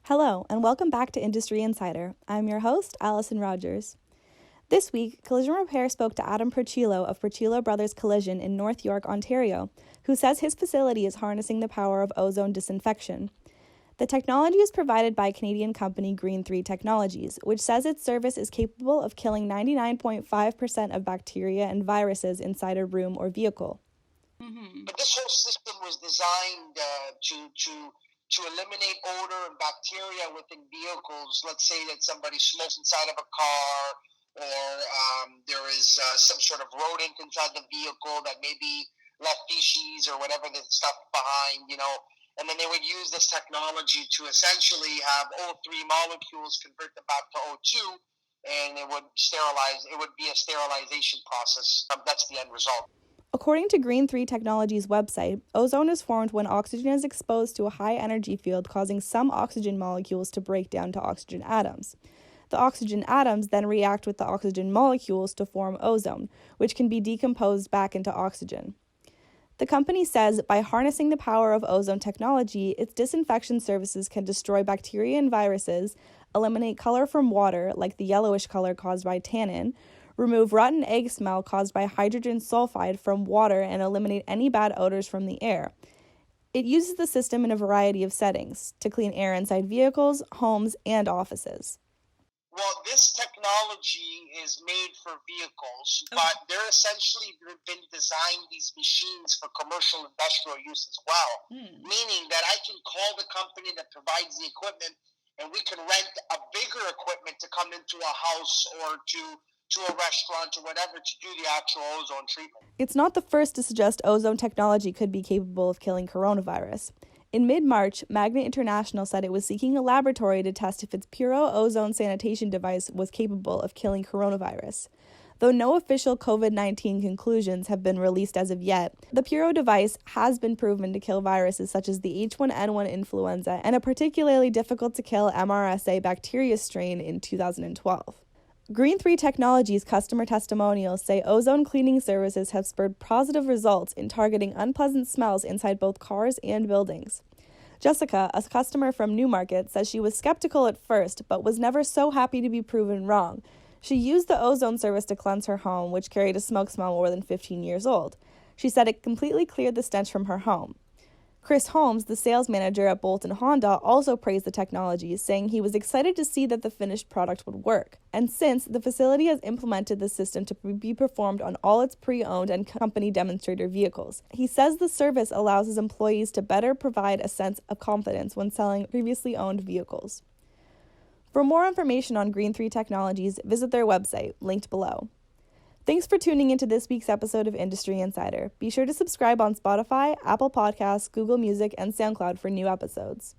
Hello, and welcome back to Industry Insider. I'm your host, Allison Rogers. This week, Collision Repair spoke to Adam Percillo of Percillo Brothers Collision in North York, Ontario, who says his facility is harnessing the power of ozone disinfection. The technology is provided by Canadian company Green 3 Technologies, which says its service is capable of killing 99.5% of bacteria and viruses inside a room or vehicle. But this whole system was designed to eliminate odor and bacteria within vehicles. Let's say that somebody smokes inside of a car, or there is some sort of rodent inside the vehicle that maybe left feces or whatever the stuff behind, and then they would use this technology to essentially have O3 molecules convert them back to O2, and it would sterilize. It would be a sterilization process. That's the end result. According to Green 3 Technologies' website, ozone is formed when oxygen is exposed to a high-energy field, causing some oxygen molecules to break down to oxygen atoms. The oxygen atoms then react with the oxygen molecules to form ozone, which can be decomposed back into oxygen. The company says by harnessing the power of ozone technology, its disinfection services can destroy bacteria and viruses, eliminate color from water, like the yellowish color caused by tannin, remove rotten egg smell caused by hydrogen sulfide from water, and eliminate any bad odors from the air. It uses the system in a variety of settings to clean air inside vehicles, homes, and offices. Well, this technology is made for vehicles, but they're essentially been designed, these machines, for commercial industrial use as well, meaning that I can call the company that provides the equipment, and we can rent a bigger equipment to come into a house or to a restaurant or whatever to do the actual ozone treatment. It's not the first to suggest ozone technology could be capable of killing coronavirus. In mid-March, Magnet International said it was seeking a laboratory to test if its Puro ozone sanitation device was capable of killing coronavirus. Though no official COVID-19 conclusions have been released as of yet, the Puro device has been proven to kill viruses such as the H1N1 influenza and a particularly difficult-to-kill MRSA bacteria strain in 2012. Green 3 Technologies' customer testimonials say ozone cleaning services have spurred positive results in targeting unpleasant smells inside both cars and buildings. Jessica, a customer from Newmarket, says she was skeptical at first, but was never so happy to be proven wrong. She used the ozone service to cleanse her home, which carried a smoke smell more than 15 years old. She said it completely cleared the stench from her home. Chris Holmes, the sales manager at Bolton Honda, also praised the technology, saying he was excited to see that the finished product would work. And since the facility has implemented the system to be performed on all its pre-owned and company demonstrator vehicles, he says the service allows his employees to better provide a sense of confidence when selling previously owned vehicles. For more information on Green 3 Technologies, visit their website, linked below. Thanks for tuning into this week's episode of Industry Insider. Be sure to subscribe on Spotify, Apple Podcasts, Google Music, and SoundCloud for new episodes.